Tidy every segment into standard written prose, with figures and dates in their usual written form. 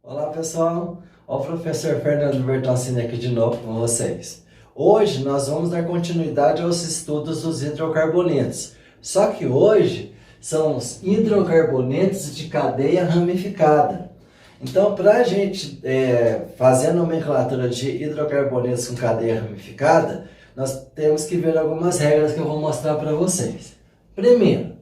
Olá pessoal, o professor Fernando Bertoncini aqui de novo com vocês. Hoje nós vamos dar continuidade aos estudos dos hidrocarbonetos. Só que hoje são os hidrocarbonetos de cadeia ramificada. Então, para a gente fazer a nomenclatura de hidrocarbonetos com cadeia ramificada, nós temos que ver algumas regras que eu vou mostrar para vocês. Primeiro,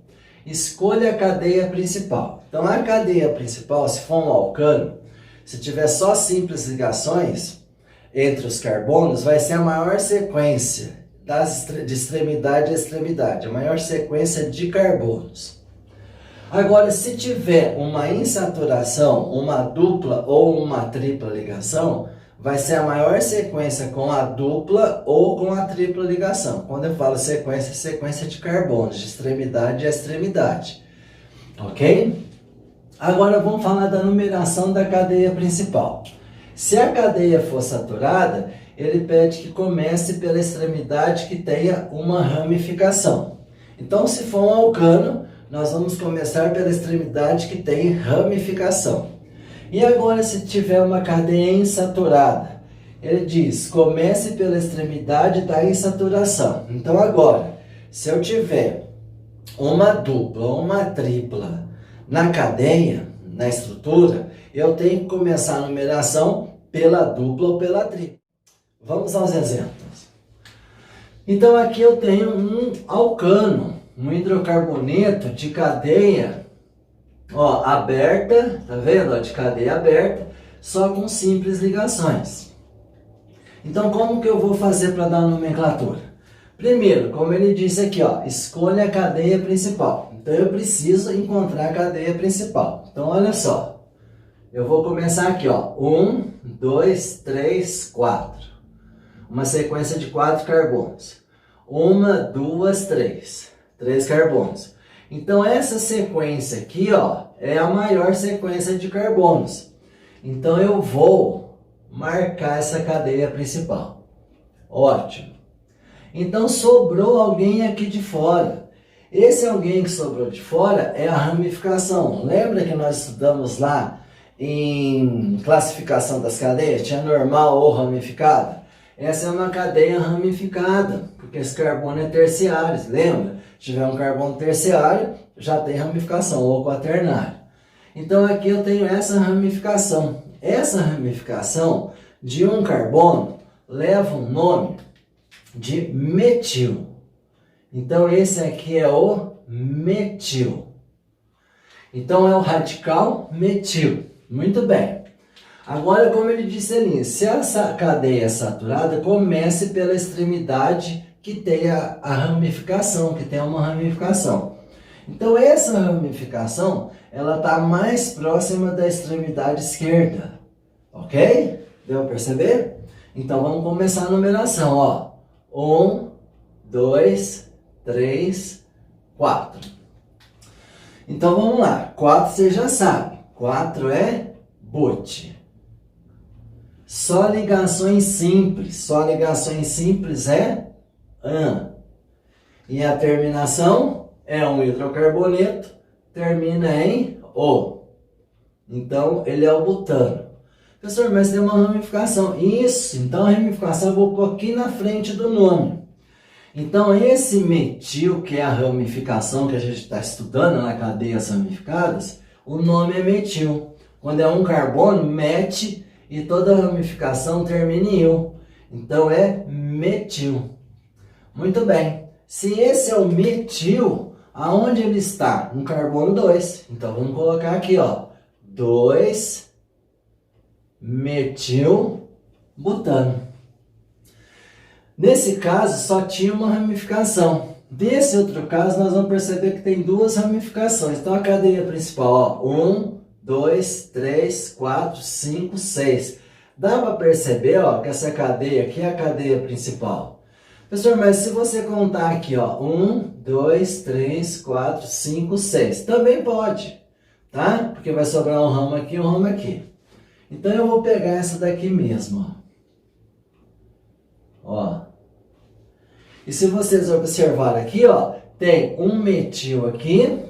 escolha a cadeia principal. Então, a cadeia principal, se for um alcano, se tiver só simples ligações entre os carbonos, vai ser a maior sequência de extremidade a extremidade, a maior sequência de carbonos. Agora, se tiver uma insaturação, uma dupla ou uma tripla ligação, vai ser a maior sequência com a dupla ou com a tripla ligação. Quando eu falo sequência, sequência de carbonos, de extremidade a extremidade. Ok? Agora vamos falar da numeração da cadeia principal. Se a cadeia for saturada, ele pede que comece pela extremidade que tenha uma ramificação. Então, se for um alcano, nós vamos começar pela extremidade que tem ramificação. E agora, se tiver uma cadeia insaturada, ele diz, comece pela extremidade da insaturação. Então, agora, se eu tiver uma dupla ou uma tripla na cadeia, na estrutura, eu tenho que começar a numeração pela dupla ou pela tripla. Vamos aos exemplos. Então, aqui eu tenho um alcano, um hidrocarboneto de cadeia aberta, tá vendo? De cadeia aberta, só com simples ligações. Então, como que eu vou fazer para dar a nomenclatura? Primeiro, como ele disse aqui, escolha a cadeia principal. Então, eu preciso encontrar a cadeia principal. Então, olha só. Eu vou começar aqui, 1, 2, 3, 4. Uma sequência de 4 carbonos. 1, 2, 3. 3 carbonos. Então, essa sequência aqui, é a maior sequência de carbonos. Então, eu vou marcar essa cadeia principal. Ótimo. Então, sobrou alguém aqui de fora. Esse alguém que sobrou de fora é a ramificação. Lembra que nós estudamos lá em classificação das cadeias? Tinha normal ou ramificada? Essa é uma cadeia ramificada, porque esse carbono é terciário, lembra? Se tiver um carbono terciário, já tem ramificação, ou quaternário. Então, aqui eu tenho essa ramificação. Essa ramificação de um carbono leva um nome de metil. Então, esse aqui é o metil. Então, é o radical metil. Muito bem. Agora, como ele disse ali, se essa cadeia é saturada, comece pela extremidade que tem a ramificação, que tem uma ramificação. Então, essa ramificação, ela está mais próxima da extremidade esquerda. Ok? Deu para perceber? Então, vamos começar a numeração. 1, 2, 3, 4. Então, vamos lá. 4 você já sabe. 4 é bote. Só ligações simples. Só ligações simples é an. E a terminação é um hidrocarboneto, termina em o. Então, ele é o butano. Professor, mas tem uma ramificação. Isso, então a ramificação eu vou pôr aqui na frente do nome. Então, esse metil, que é a ramificação que a gente está estudando na cadeias ramificadas, o nome é metil. Quando é um carbono, mete e toda a ramificação termina em il. Então, é metil. Muito bem. Se esse é o metil, aonde ele está? No carbono 2. Então, vamos colocar aqui, 2 metil butano. Nesse caso, só tinha uma ramificação. Desse outro caso, nós vamos perceber que tem duas ramificações. Então, a cadeia principal, 1, 2, 3, 4, 5, 6. Dá para perceber que essa cadeia aqui é a cadeia principal. Professor, mas se você contar aqui, 1, 2, 3, 4, 5, 6. Também pode, tá? Porque vai sobrar um ramo aqui e um ramo aqui. Então, eu vou pegar essa daqui mesmo, E se vocês observarem aqui, tem um metil aqui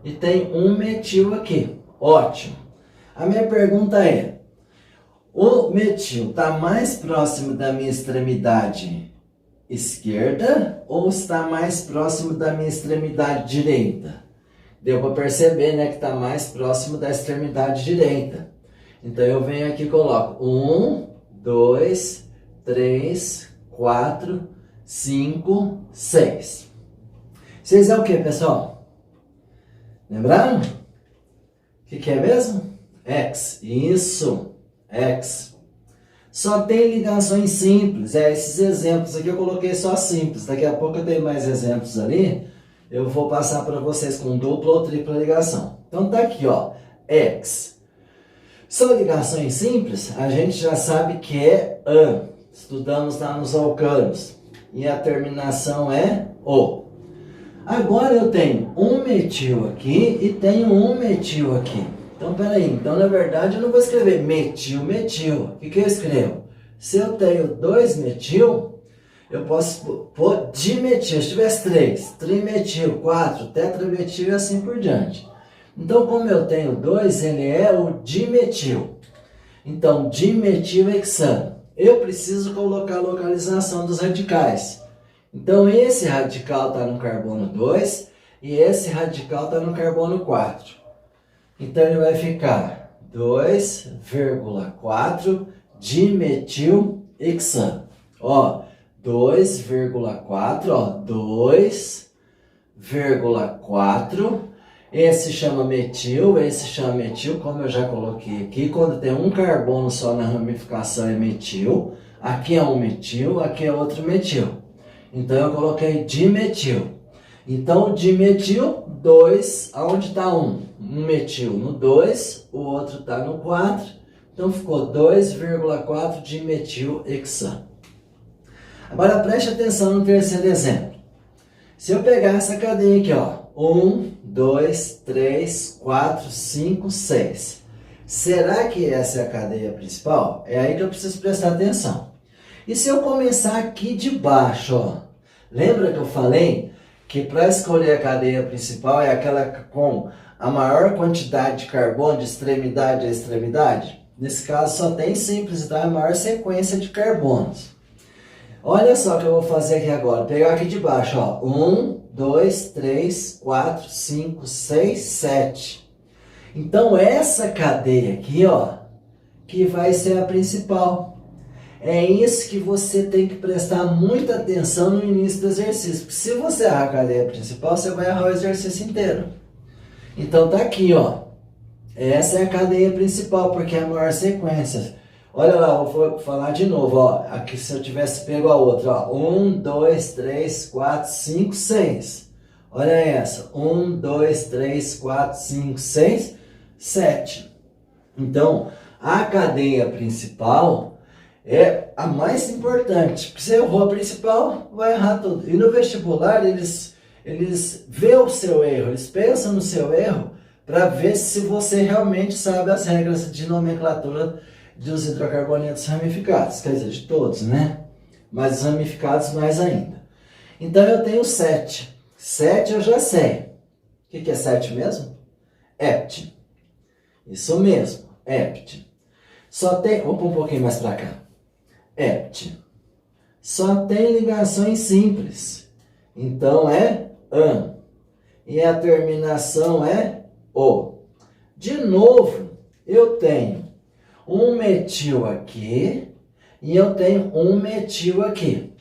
e tem um metil aqui. Ótimo. A minha pergunta é, o metil está mais próximo da minha extremidade esquerda ou está mais próximo da minha extremidade direita? Deu para perceber, né, que está mais próximo da extremidade direita. Então eu venho aqui e coloco 1, 2, 3, 4, 5, 6. 6 é o que, pessoal? Lembraram? O que é mesmo? X. Isso. X. Só tem ligações simples. Esses exemplos aqui eu coloquei só simples. Daqui a pouco eu tenho mais exemplos ali. Eu vou passar para vocês com dupla ou tripla ligação. Então tá aqui, ó. X. São ligações simples, a gente já sabe que é AN. Estudamos lá nos alcanos. E a terminação é O. Agora eu tenho um metil aqui e tenho um metil aqui. Então, peraí. Então, na verdade, eu não vou escrever metil, metil. O que eu escrevo? Se eu tenho 2 metil, eu posso pôr dimetil. Se tivesse 3, trimetil, 4, tetrametil e assim por diante. Então, como eu tenho 2, ele é o dimetil. Então, dimetilhexano. Eu preciso colocar a localização dos radicais. Então, esse radical está no carbono 2 e esse radical está no carbono 4. Então, ele vai ficar 2,4 dimetilhexano. Ó, 2,4, ó, 2,4. Esse chama metil, esse chama metil, como eu já coloquei aqui. Quando tem um carbono só na ramificação é metil. Aqui é um metil, aqui é outro metil. Então eu coloquei dimetil. Então dimetil, 2, aonde está um? Um metil no 2, o outro está no 4. Então ficou 2,4 dimetilhexano. Agora preste atenção no terceiro exemplo. Se eu pegar essa cadeia aqui, ó. 1, 2, 3, 4, 5, 6. Será que essa é a cadeia principal? É aí que eu preciso prestar atenção. E se eu começar aqui de baixo, ó. Lembra que eu falei que para escolher a cadeia principal é aquela com a maior quantidade de carbono de extremidade a extremidade? Nesse caso só tem simplicidade, a maior sequência de carbonos. Olha só o que eu vou fazer aqui agora. Pegar aqui de baixo, ó. 1, 2, 3, 4, 5, 6, 7. Então, essa cadeia aqui, ó, que vai ser a principal. É isso que você tem que prestar muita atenção no início do exercício. Porque se você errar a cadeia principal, você vai errar o exercício inteiro. Então, tá aqui, ó. Essa é a cadeia principal, porque é a maior sequência. Olha lá, vou falar de novo, ó. Aqui se eu tivesse pego a outra, ó. 1, 2, 3, 4, 5, 6. Olha essa. 1, 2, 3, 4, 5, 6, 7. Então, a cadeia principal é a mais importante. Porque se errou a principal, vai errar tudo. E no vestibular, eles veem o seu erro, eles pensam no seu erro para ver se você realmente sabe as regras de nomenclatura dos hidrocarbonetos ramificados, quer dizer, de todos, né? Mas os ramificados mais ainda. Então eu tenho 7. 7 eu já sei. O que é 7 mesmo? Hept. Isso mesmo, hept. Só tem, vamos pôr um pouquinho mais para cá. Hept. Só tem ligações simples. Então é AN. E a terminação é O. De novo, eu tenho um metil aqui e eu tenho um metil aqui.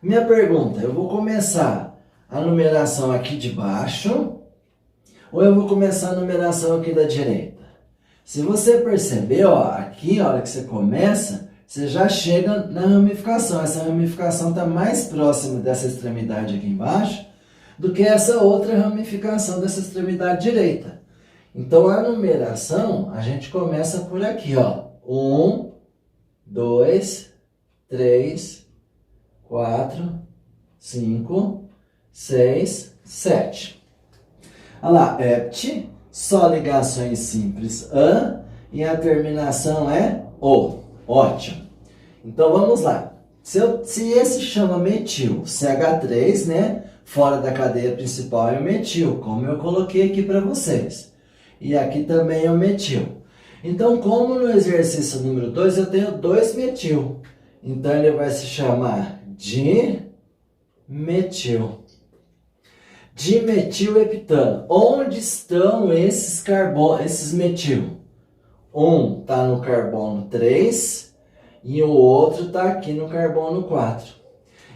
Minha pergunta, eu vou começar a numeração aqui de baixo ou eu vou começar a numeração aqui da direita? Se você perceber, ó, aqui, a hora que você começa, você já chega na ramificação. Essa ramificação está mais próxima dessa extremidade aqui embaixo do que essa outra ramificação dessa extremidade direita. Então, a numeração, a gente começa por aqui, ó. 1, 2, 3, 4, 5, 6, 7. Olha lá, hept, só ligações simples, AN, e a terminação é O. Ótimo. Então, vamos lá. Se esse chama metil, CH3, né? Fora da cadeia principal é o metil, como eu coloquei aqui para vocês. E aqui também é o metil. Então, como no exercício número 2 eu tenho 2-metil, então ele vai se chamar dimetil. Dimetilheptano. Onde estão esses metil? Um está no carbono 3 e o outro está aqui no carbono 4.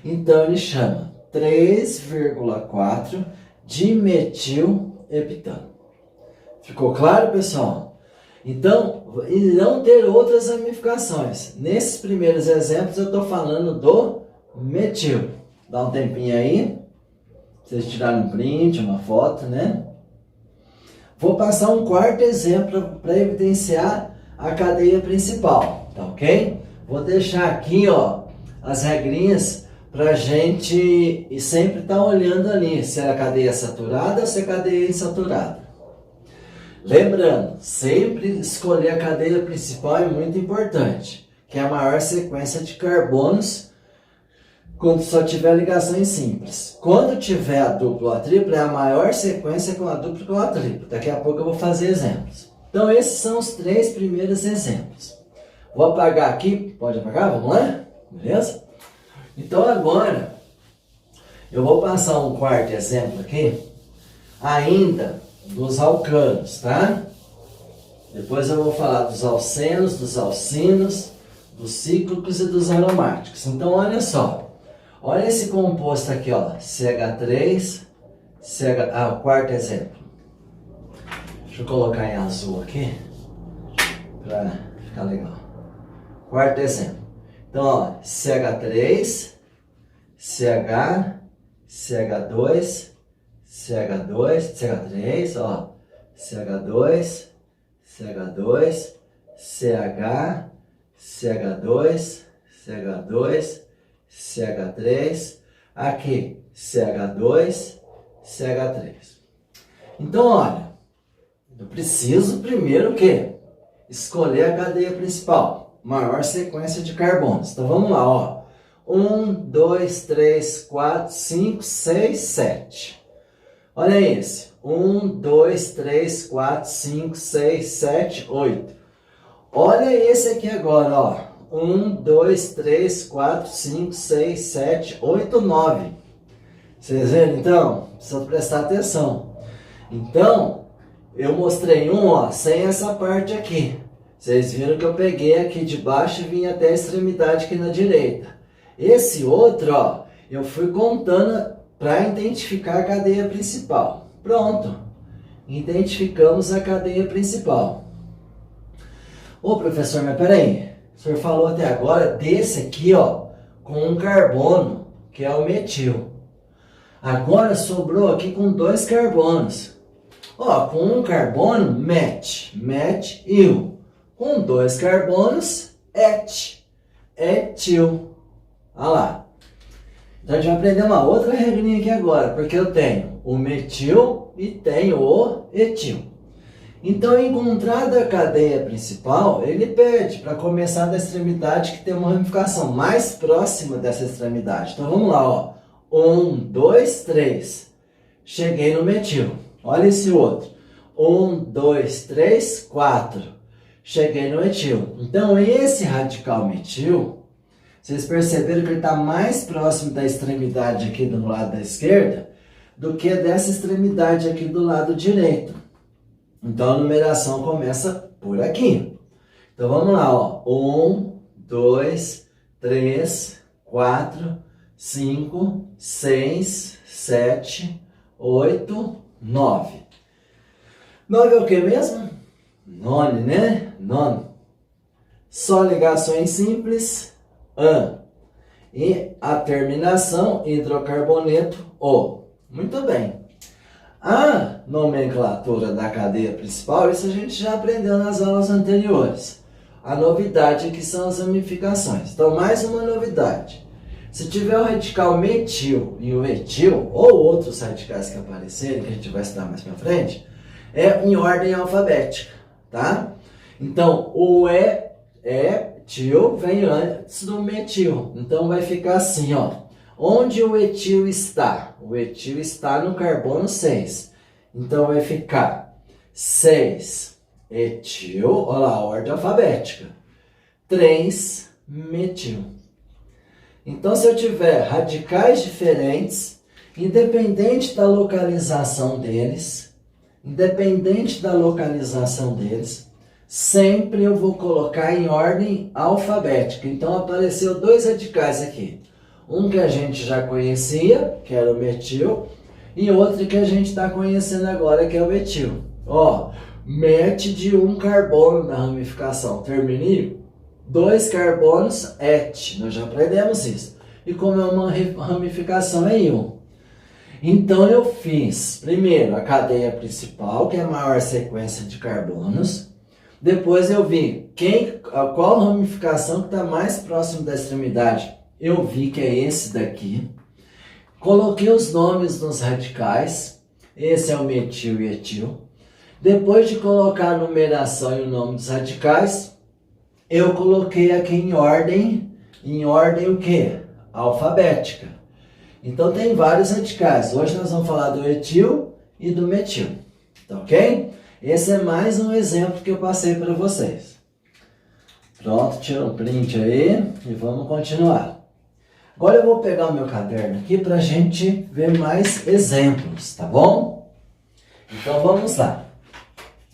Então ele chama 3,4 dimetilheptano. Ficou claro, pessoal? Então, irão ter outras ramificações. Nesses primeiros exemplos eu estou falando do metil. Dá um tempinho aí. Vocês tiraram um print, uma foto, né? Vou passar um quarto exemplo para evidenciar a cadeia principal, tá ok? Vou deixar aqui, ó, as regrinhas para a gente sempre estar olhando ali se é a cadeia saturada ou se é a cadeia insaturada. Lembrando, sempre escolher a cadeia principal é muito importante, que é a maior sequência de carbonos quando só tiver ligações simples. Quando tiver a dupla ou a tripla, é a maior sequência com a dupla ou a tripla. Daqui a pouco eu vou fazer exemplos. Então, esses são os 3 primeiros exemplos. Vou apagar aqui. Pode apagar? Vamos lá? Beleza? Então, agora, eu vou passar um quarto exemplo aqui, ainda dos alcanos, tá? Depois eu vou falar dos alcenos, dos alcinos, dos cíclicos e dos aromáticos. Então, olha só. Olha esse composto aqui, ó, CH3, o quarto exemplo. Deixa eu colocar em azul aqui, para ficar legal. Quarto exemplo. Então, ó, CH3, CH, CH2, CH2, CH3, ó, CH2, CH2, CH, CH2, CH2, CH3, aqui CH2, CH3. Então, olha, eu preciso primeiro o quê? Escolher a cadeia principal, maior sequência de carbonos. Então, vamos lá, ó. 1, 2, 3, 4, 5, 6, 7. Olha esse. 1, 2, 3, 4, 5, 6, 7, 8. Olha esse aqui agora, ó. 1, 2, 3, 4, 5, 6, 7, 8, 9. Vocês viram, então? Precisa prestar atenção. Então, eu mostrei um, ó, sem essa parte aqui. Vocês viram que eu peguei aqui de baixo e vim até a extremidade aqui na direita. Esse outro, ó, eu fui contando para identificar a cadeia principal. Pronto. Identificamos a cadeia principal. Ô, professor, mas peraí. O senhor falou até agora desse aqui, ó, com um carbono, que é o metil. Agora sobrou aqui com 2 carbonos. Ó, com um carbono, metil. Com 2 carbonos, etil. Olha lá. Então a gente vai aprender uma outra regrinha aqui agora, porque eu tenho o metil e tenho o etil. Então, encontrada a cadeia principal, ele pede para começar da extremidade que tem uma ramificação mais próxima dessa extremidade. Então, vamos lá, ó. 1, 2, 3. Cheguei no metil. Olha esse outro. 1, 2, 3, 4. Cheguei no etil. Então, esse radical metil, vocês perceberam que ele está mais próximo da extremidade aqui do lado da esquerda do que dessa extremidade aqui do lado direito. Então, a numeração começa por aqui. Então, vamos lá, ó. 1, 2, 3, 4, 5, 6, 7, 8, 9. 9 é o que mesmo? None, né? None. Só ligações simples, an. E a terminação, hidrocarboneto, o. Muito bem. A nomenclatura da cadeia principal, isso a gente já aprendeu nas aulas anteriores. A novidade aqui são as ramificações. Então, mais uma novidade. Se tiver o radical metil e o etil, ou outros radicais que aparecerem, que a gente vai estudar mais pra frente, é em ordem alfabética, tá? Então, o etil vem antes do metil. Então, vai ficar assim, ó. Onde o etil está? O etil está no carbono 6. Então, vai ficar 6 etil, olha lá, a ordem alfabética. 3-metil. Então, se eu tiver radicais diferentes, independente da localização deles, sempre eu vou colocar em ordem alfabética. Então, apareceu 2 radicais aqui. Um que a gente já conhecia, que era o metil, e outro que a gente está conhecendo agora, que é o etil. Ó, mete de um carbono na ramificação, termina em 2 carbonos, et. Nós já aprendemos isso. E como é uma ramificação, é íon. Então, eu fiz, primeiro, a cadeia principal, que é a maior sequência de carbonos. Depois, eu vi qual ramificação que está mais próximo da extremidade. Eu vi que é esse daqui. Coloquei os nomes nos radicais. Esse é o metil e etil. Depois de colocar a numeração e o nome dos radicais, eu coloquei aqui em ordem o quê? Alfabética. Então tem vários radicais. Hoje nós vamos falar do etil e do metil. Tá ok? Esse é mais um exemplo que eu passei para vocês. Pronto, tira um print aí e vamos continuar. Agora eu vou pegar o meu caderno aqui para a gente ver mais exemplos, tá bom? Então vamos lá.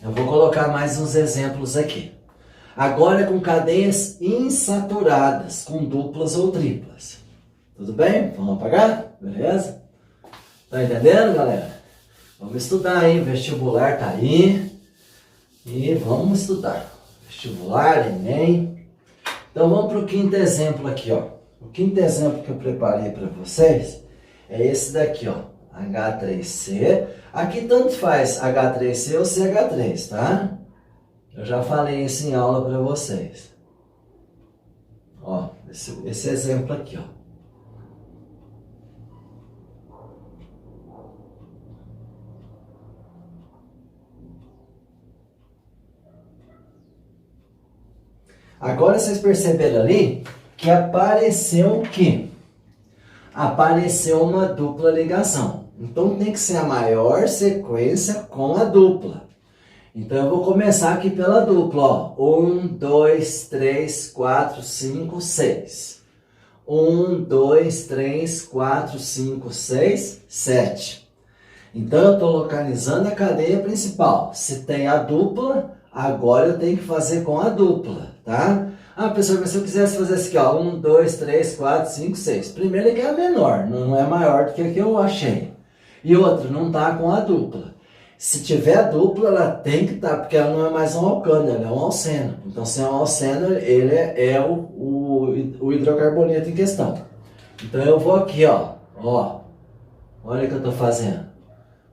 Eu vou colocar mais uns exemplos aqui. Agora com cadeias insaturadas, com duplas ou triplas. Tudo bem? Vamos apagar? Beleza? Tá entendendo, galera? Vamos estudar aí, vestibular tá aí. E vamos estudar. Vestibular, Enem. Então vamos para o 5º exemplo aqui, ó. O 5º exemplo que eu preparei para vocês é esse daqui, ó. H3C. Aqui tanto faz H3C ou CH3, tá? Eu já falei isso em aula para vocês. Ó, esse exemplo aqui, ó. Agora vocês perceberam ali que apareceu o quê? Apareceu uma dupla ligação. Então tem que ser a maior sequência com a dupla. Então eu vou começar aqui pela dupla, ó. 1, 2, 3, 4, 5, 6. 1, 2, 3, 4, 5, 6, 7. Então eu estou localizando a cadeia principal. Se tem a dupla, agora eu tenho que fazer com a dupla, tá? Ah, pessoal, mas se eu quisesse fazer isso aqui, ó. 1, 2, 3, 4, 5, 6. Primeiro que é a menor, não é maior do que a que eu achei. E outro, não está com a dupla. Se tiver a dupla, ela tem que estar, porque ela não é mais um alcano, ela é um alceno. Então, se é um alceno, ele é o hidrocarboneto em questão. Então, eu vou aqui, ó. Olha o que eu estou fazendo.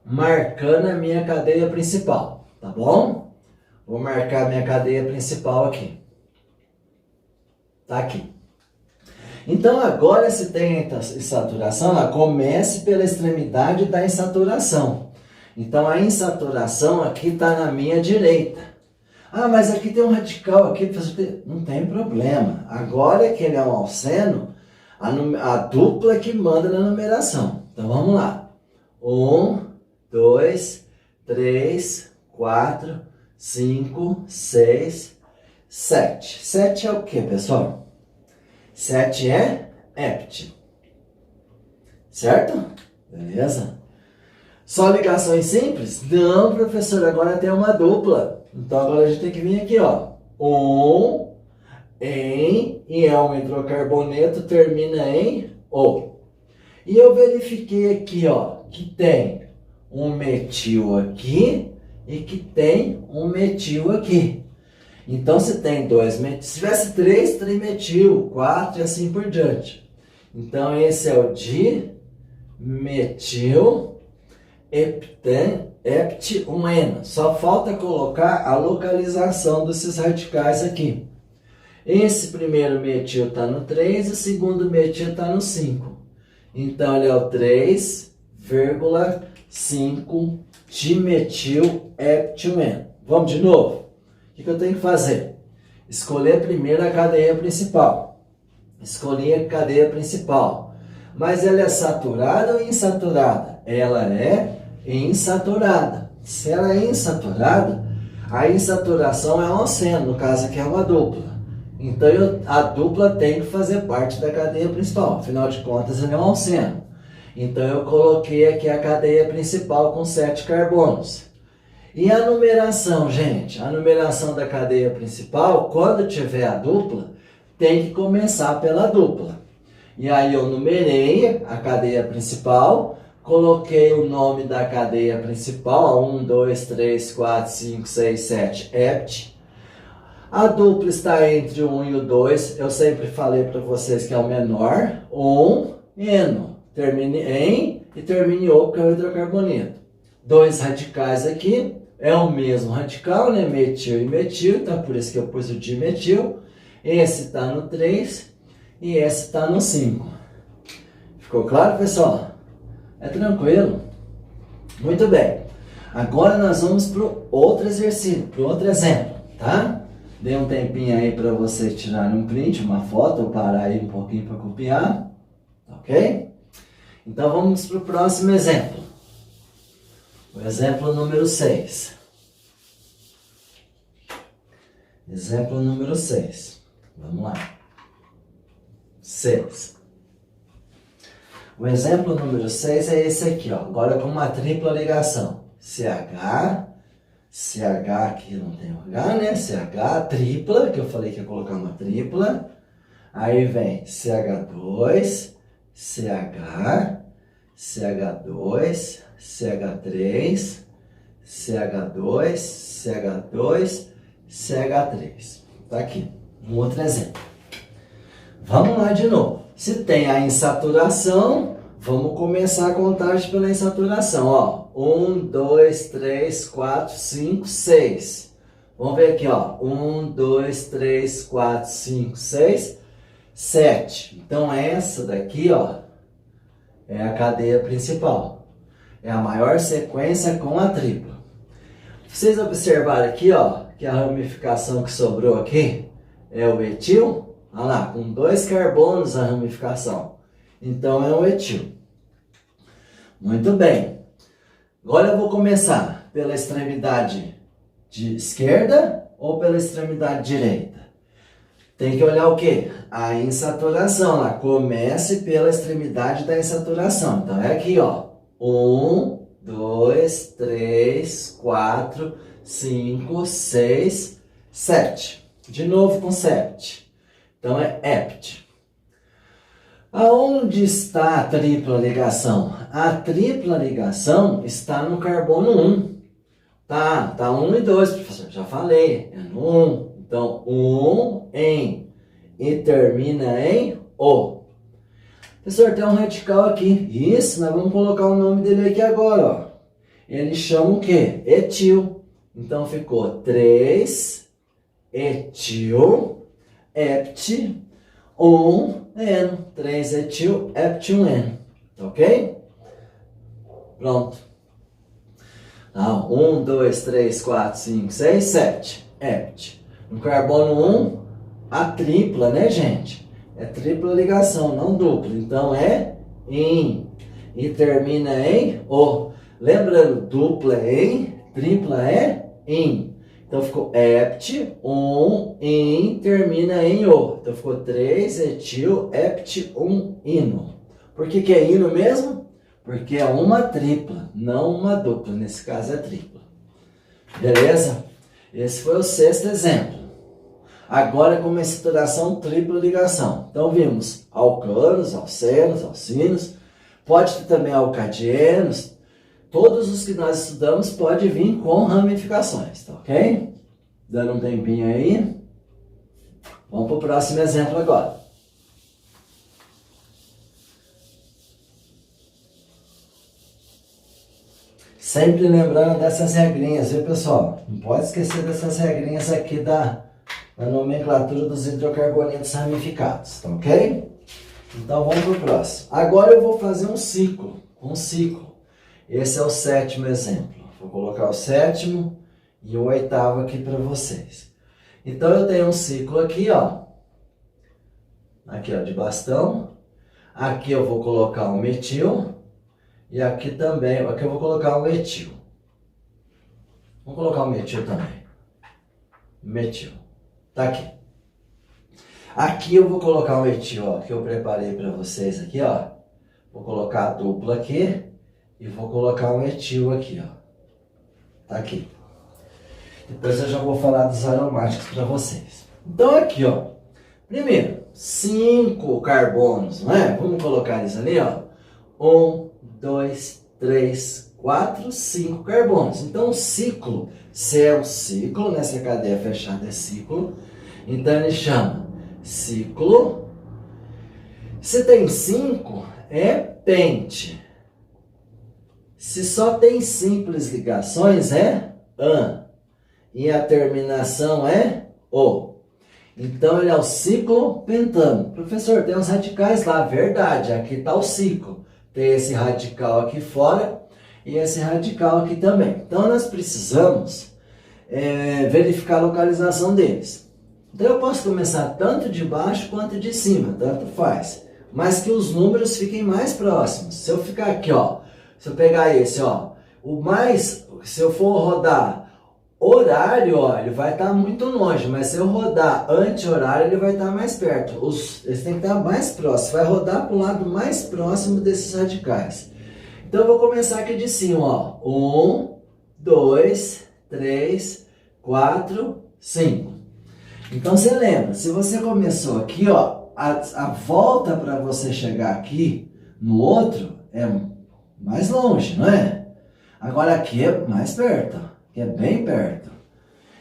Marcando a minha cadeia principal, tá bom? Vou marcar a minha cadeia principal aqui. Tá aqui. Então, agora, se tem insaturação, comece pela extremidade da insaturação. Então, a insaturação aqui está na minha direita. Ah, mas aqui tem um radical, aqui não tem problema. Agora que ele é um alceno, a dupla que manda na numeração. Então, vamos lá. 1, 2, 3, 4, 5, 6, 7. 7 é o que, pessoal? 7 é hept. Certo? Beleza? Só ligações simples? Não, professor, agora tem uma dupla. Então agora a gente tem que vir aqui, ó. E é um hidrocarboneto, termina em O. E eu verifiquei aqui, ó, que tem um metil aqui e que tem um metil aqui. Então se tem 2 metil, se tivesse 3 trimetil, 4 e assim por diante. Então esse é o dimetil hepteno. Só falta colocar a localização desses radicais aqui. Esse primeiro metil está no 3 e o segundo metil está no 5. Então ele é o 3,5 dimetil hepteno. Vamos de novo? O que eu tenho que fazer? Escolher primeiro a cadeia principal. Escolhi a cadeia principal. Mas ela é saturada ou insaturada? Ela é insaturada. Se ela é insaturada, A insaturação é um oceno, no caso aqui é uma dupla. Então a dupla tem que fazer parte da cadeia principal, afinal de contas ele é um alceno. Então eu coloquei aqui a cadeia principal com 7 carbonos. E a numeração, gente? A numeração da cadeia principal, quando tiver a dupla, tem que começar pela dupla. E aí eu numerei a cadeia principal, coloquei o nome da cadeia principal, 1, 2, 3, 4, 5, 6, 7, hept. A dupla está entre o 1 e o 2, eu sempre falei para vocês que é o menor, 1, eno, termine em e termine o, porque é o hidrocarboneto. 2 radicais aqui, é o mesmo radical, né? Metil e metil, então por isso que eu pus o dimetil. Esse está no 3 e esse está no 5. Ficou claro, pessoal? É tranquilo? Muito bem. Agora nós vamos para o outro exercício, para o outro exemplo, tá? Dê um tempinho aí para vocês tirarem um print, uma foto, ou parar aí um pouquinho para copiar, ok? Então vamos para o próximo exemplo. O exemplo número 6. Exemplo número 6. Vamos lá. 6. O exemplo número 6 é esse aqui, ó. Agora com uma tripla ligação. CH aqui não tem o H, né? CH, tripla, que eu falei que ia colocar uma tripla. Aí vem CH2, CH, CH2, CH3, CH2, CH2, CH3. Tá aqui, um outro exemplo. Vamos lá de novo. Se tem a insaturação, vamos começar a contagem pela insaturação, ó. 1, 2, 3, 4, 5, 6. Vamos ver aqui, ó. 1, 2, 3, 4, 5, 6, 7. Então essa daqui, ó, é a cadeia principal. É a maior sequência com a tripla. Vocês observaram aqui, ó, que a ramificação que sobrou aqui é o etil. Olha lá, com 2 carbonos a ramificação. Então é o etil. Muito bem. Agora eu vou começar pela extremidade de esquerda ou pela extremidade direita? Tem que olhar o quê? A insaturação lá. Comece pela extremidade da insaturação. Então é aqui, ó. 1, 2, 3, 4, 5, 6, 7. De novo com 7. Então é hept. Aonde está a tripla ligação? A tripla ligação está no carbono 1. Tá 1 e 2, professor. Já falei. É no 1. Então, 1 em e termina em o. Professor, tem um radical aqui. Isso, nós vamos colocar o nome dele aqui agora, ó. Ele chama o quê? Etil. Então ficou 3 etil hept 1 eno. 3 etil hept 1 eno. Ok? Pronto. 1, 2, 3, 4, 5, 6, 7. Hept. No carbono 1, a tripla, né, gente? É tripla ligação, não dupla. Então é in. E termina em o. Lembrando, dupla é em, tripla é in. Então ficou hept, 1, in, termina em o. Então ficou 3 etil hept 1 ino. Por que é ino mesmo? Porque é uma tripla, não uma dupla. Nesse caso é tripla. Beleza? Esse foi o 6º exemplo. Agora com uma saturação tripla ligação. Então vimos alcanos, alcenos, alcinos. Pode ter também alcadienos. Todos os que nós estudamos pode vir com ramificações, tá ok? Dando um tempinho aí. Vamos para o próximo exemplo agora. Sempre lembrando dessas regrinhas, viu, pessoal? Não pode esquecer dessas regrinhas aqui da nomenclatura dos hidrocarbonetos ramificados, tá ok? Então vamos para o próximo. Agora eu vou fazer um ciclo. Esse é o 7º exemplo. Vou colocar o 7º e o 8º aqui para vocês. Então eu tenho um ciclo aqui, ó. Aqui, ó, de bastão. Aqui eu vou colocar um metil. E aqui também, aqui eu vou colocar um etil. Vamos colocar um metil também. metil. Tá aqui. Aqui eu vou colocar um etil, ó, que eu preparei para vocês aqui, ó. Vou colocar a dupla aqui e vou colocar um etil aqui, ó. Tá aqui. Depois eu já vou falar dos aromáticos para vocês. Então aqui, ó. Primeiro, 5 carbonos, não é? Vamos colocar eles ali, ó. 1, 2, 3, 4, 5 carbonos. Então o ciclo, se é um ciclo, né? Se a cadeia fechada é ciclo, então ele chama ciclo. Se tem 5, é pente. Se só tem simples ligações, é an. E a terminação é o. Então ele é o ciclo pentano. Professor, tem uns radicais lá, verdade, aqui está o ciclo. Tem esse radical aqui fora e esse radical aqui também. Então nós precisamos verificar a localização deles. Então eu posso começar tanto de baixo quanto de cima, tanto faz. Mas que os números fiquem mais próximos. Se eu ficar aqui, ó, se eu pegar esse, ó, se eu for rodar horário, ó, ele vai estar muito longe, mas se eu rodar anti-horário, ele vai estar mais perto. Eles têm que estar mais próximos, vai rodar para o lado mais próximo desses radicais. Então eu vou começar aqui de cima, ó. 1, 2, 3, 4, 5. Então você lembra, se você começou aqui, ó, a volta para você chegar aqui no outro é mais longe, não é? Agora aqui é mais perto, ó. Que é bem perto.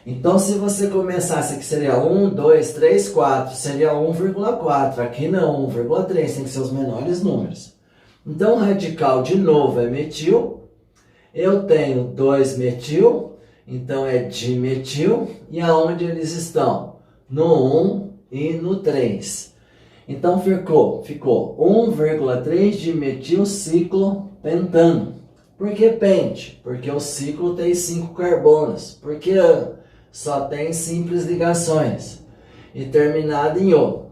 Então, se você começasse aqui, seria 1, 2, 3, 4, seria 1,4. Aqui não, 1,3, tem que ser os menores números. Então, o radical, de novo, é metil. Eu tenho 2 metil, então é dimetil. E aonde eles estão? No 1 e no 3. Então, ficou 1,3 dimetil ciclo pentano. Por que pente? Porque o ciclo tem 5 carbonos. Porque só tem simples ligações. E terminado em O.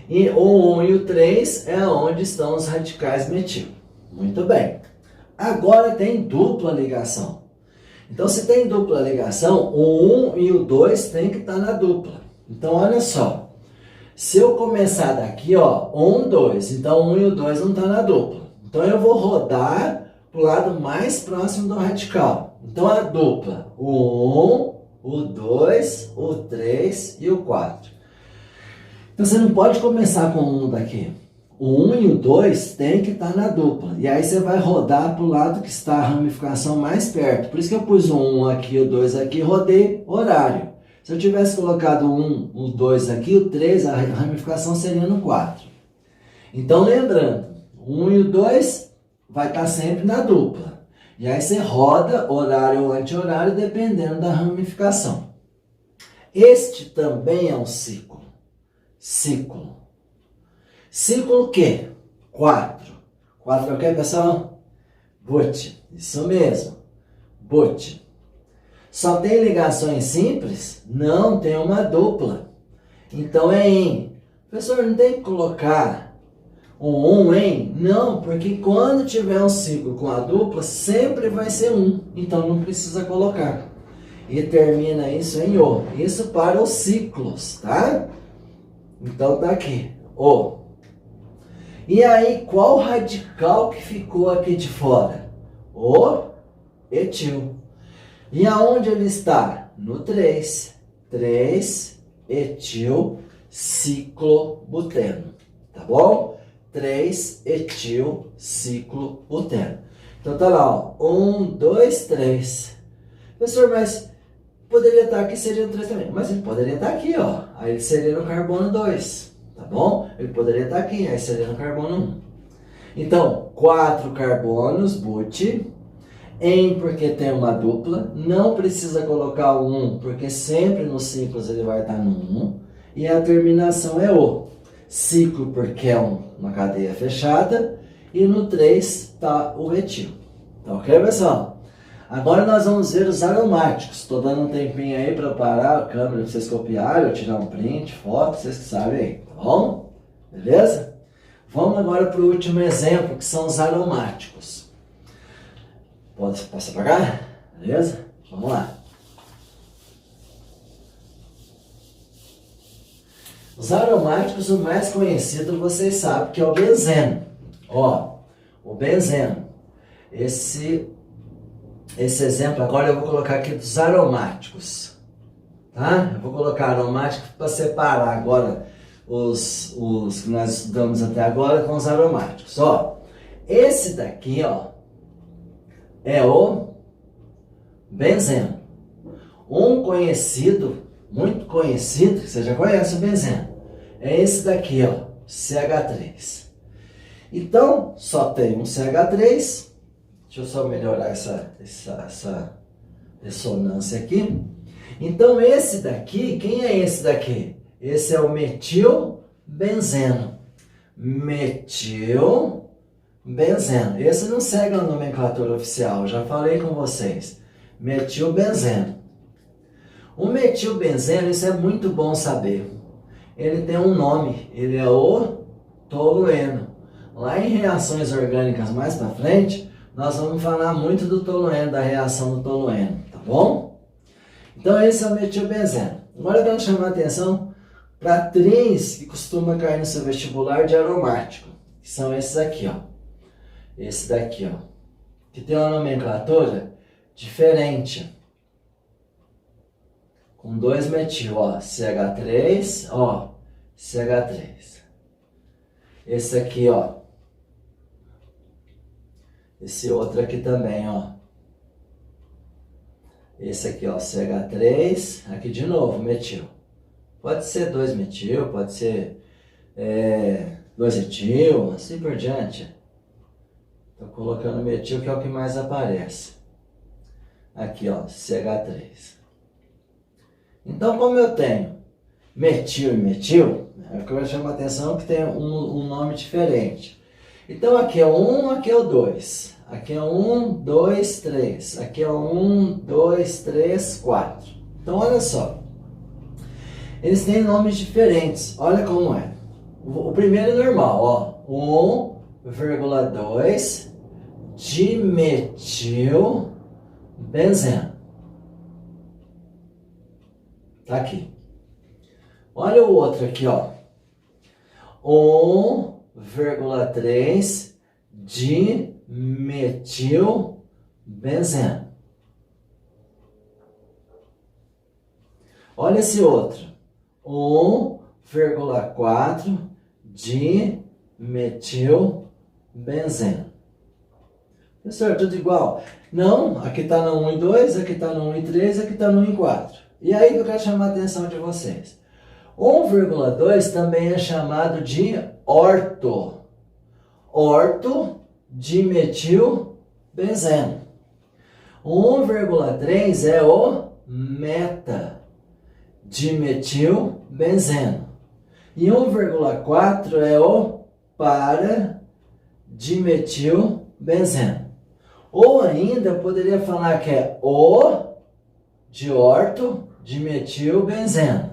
E o 1 e o 3 é onde estão os radicais metil. Muito bem. Agora tem dupla ligação. Então se tem dupla ligação, o 1 e o 2 tem que estar na dupla. Então olha só. Se eu começar daqui, ó, 1, 2. Então o 1 e o 2 não estão na dupla. Então eu vou rodar o lado mais próximo do radical. Então a dupla, o 1, o 2, o 3 e o 4. Então você não pode começar com um daqui. O 1 e o 2 tem que estar na dupla. E aí você vai rodar para o lado que está a ramificação mais perto. Por isso que eu pus o 1 aqui, o 2 aqui, rodei horário. Se eu tivesse colocado o 1, o 2 aqui, o 3, a ramificação seria no 4. Então lembrando, o 1 e o 2 vai estar sempre na dupla. E aí você roda horário ou anti-horário dependendo da ramificação. Este também é um ciclo. Ciclo. Ciclo o quê? 4. 4 é o que, pessoal? But. Isso mesmo. But. Só tem ligações simples? Não, tem uma dupla. Então é em. Professor, não tem que colocar um em? Não, porque quando tiver um ciclo com a dupla, sempre vai ser 1. Então não precisa colocar. E termina isso em O. Isso para os ciclos, tá? Então tá aqui, O. E aí, qual radical que ficou aqui de fora? O etil. E aonde ele está? No 3. 3 etil ciclobuteno. Tá bom? 3 etil ciclobuteno. Então tá lá, ó. 1, 2, 3. Professor, mas poderia estar aqui, seria no 3 também. Mas ele poderia estar aqui, ó. Aí ele seria no carbono 2. Tá bom? Ele poderia estar aqui, aí seria no carbono 1. Então, 4 carbonos, but. Em, porque tem uma dupla. Não precisa colocar o 1, porque sempre nos ciclos ele vai estar no 1. E a terminação é O. Ciclo, porque é uma cadeia fechada. E no 3 está o etil. Tá ok, pessoal? Agora nós vamos ver os aromáticos. Estou dando um tempinho aí para parar a câmera para vocês copiarem, ou tirar um print, foto, vocês que sabem aí, tá bom? Beleza? Vamos agora para o último exemplo, que são os aromáticos. Posso apagar? Beleza? Vamos lá. Os aromáticos, o mais conhecido, vocês sabem que é o benzeno. Ó, o benzeno. Esse exemplo agora eu vou colocar aqui dos aromáticos. Tá? Eu vou colocar aromáticos para separar agora os que nós estudamos até agora com os aromáticos. Ó, esse daqui, ó, é o benzeno. Um conhecido, muito conhecido, que você já conhece o benzeno, é esse daqui, ó, CH3. Então, só tem um CH3. Deixa eu só melhorar essa ressonância aqui. Então, esse daqui, quem é esse daqui? Esse é o metilbenzeno. Metilbenzeno. Esse não segue a nomenclatura oficial, já falei com vocês. Metilbenzeno. O metilbenzeno, isso é muito bom saber. Ele tem um nome, ele é o tolueno. Lá em reações orgânicas mais para frente, nós vamos falar muito do tolueno, da reação do tolueno, tá bom? Então esse é o metilbenzeno. Agora eu quero chamar a atenção para três que costumam cair no seu vestibular de aromático, que são esses aqui, ó. Esse daqui, ó, que tem uma nomenclatura diferente. Com 2 metil, ó, CH3, ó, CH3. Esse aqui, ó. Esse outro aqui também, ó. Esse aqui, ó, CH3. Aqui de novo, metil. Pode ser 2 metil, pode ser 2 etil, assim por diante. Estou colocando metil, que é o que mais aparece. Aqui, ó, CH3. Então, como eu tenho metil e metil, é o que eu chamo a atenção que tem um nome diferente. Então, aqui é o 1, aqui é o 2. Aqui é 1, 2, 3. Aqui é 1, 2, 3, 4. Então, olha só. Eles têm nomes diferentes. Olha como é. O primeiro é normal, ó. 1,2 dimetilbenzeno. Tá aqui. Olha o outro aqui, ó. 1,3 dimetilbenzeno. Olha esse outro. 1,4 dimetilbenzeno. Professor, tudo igual? Não, aqui está no 1 e 2, aqui está no 1 e 3, aqui está no 1 e 4. E aí eu quero chamar a atenção de vocês. 1,2 também é chamado de orto. Orto dimetilbenzeno. 1,3 é o meta dimetilbenzeno. E 1,4 é o para dimetilbenzeno. Ou ainda eu poderia falar que é o de orto dimetilbenzeno.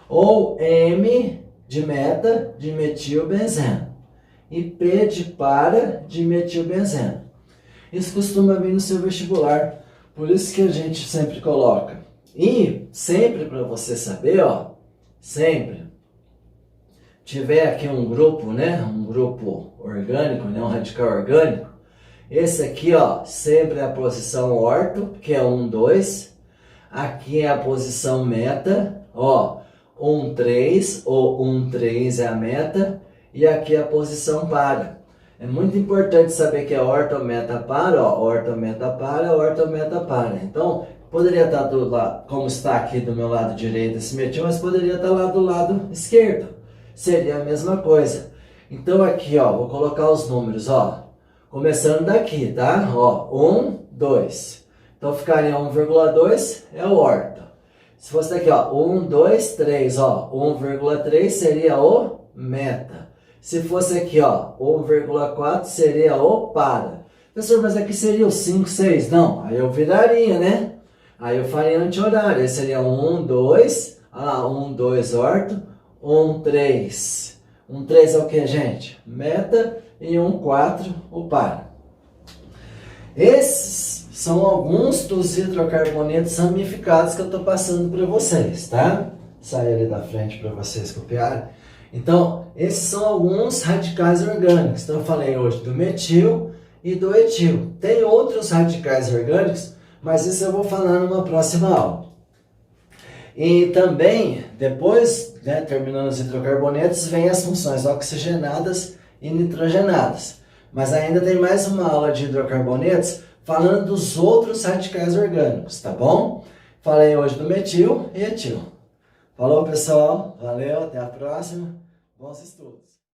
Ou M de meta dimetilbenzeno. E P de para dimetilbenzeno. Isso costuma vir no seu vestibular. Por isso que a gente sempre coloca. E sempre para você saber, ó, sempre tiver aqui um grupo, né, um grupo orgânico, né, um radical orgânico, esse aqui, ó, sempre é a posição orto, que é 1, 2. Aqui é a posição meta, ó, 1, 3, ou 1, 3 é a meta, e aqui é a posição para. É muito importante saber que é orto, meta, para, ó, orto, meta, para, orto, meta, para. Então, poderia estar do lado, como está aqui do meu lado direito esse metil, mas poderia estar lá do lado esquerdo. Seria a mesma coisa. Então aqui, ó, vou colocar os números, ó. Começando daqui, tá? Ó, 1, 2. Então ficaria 1,2 é o orto. Se fosse daqui, ó, 1, 2, 3, ó, 1,3 seria o meta. Se fosse aqui, ó, 1,4 seria o para. Professor, mas aqui seria o 5, 6. Não, aí eu viraria, né? Aí eu faria anti-horário. Aí seria 1, 2, ah, 1, 2 orto, 1, 3. 1, 3 é o que, gente? Meta. E 1, 4 o para. Esses são alguns dos hidrocarbonetos ramificados que eu estou passando para vocês, tá? sair ali da frente para vocês copiarem. Então, esses são alguns radicais orgânicos. Então, eu falei hoje do metil e do etil. Tem outros radicais orgânicos, mas isso eu vou falar numa próxima aula. E também, depois, né, terminando os hidrocarbonetos, vem as funções oxigenadas e nitrogenadas. Mas ainda tem mais uma aula de hidrocarbonetos falando dos outros radicais orgânicos, tá bom? Falei hoje do metil e etil. Falou, pessoal. Valeu, até a próxima. Bons estudos.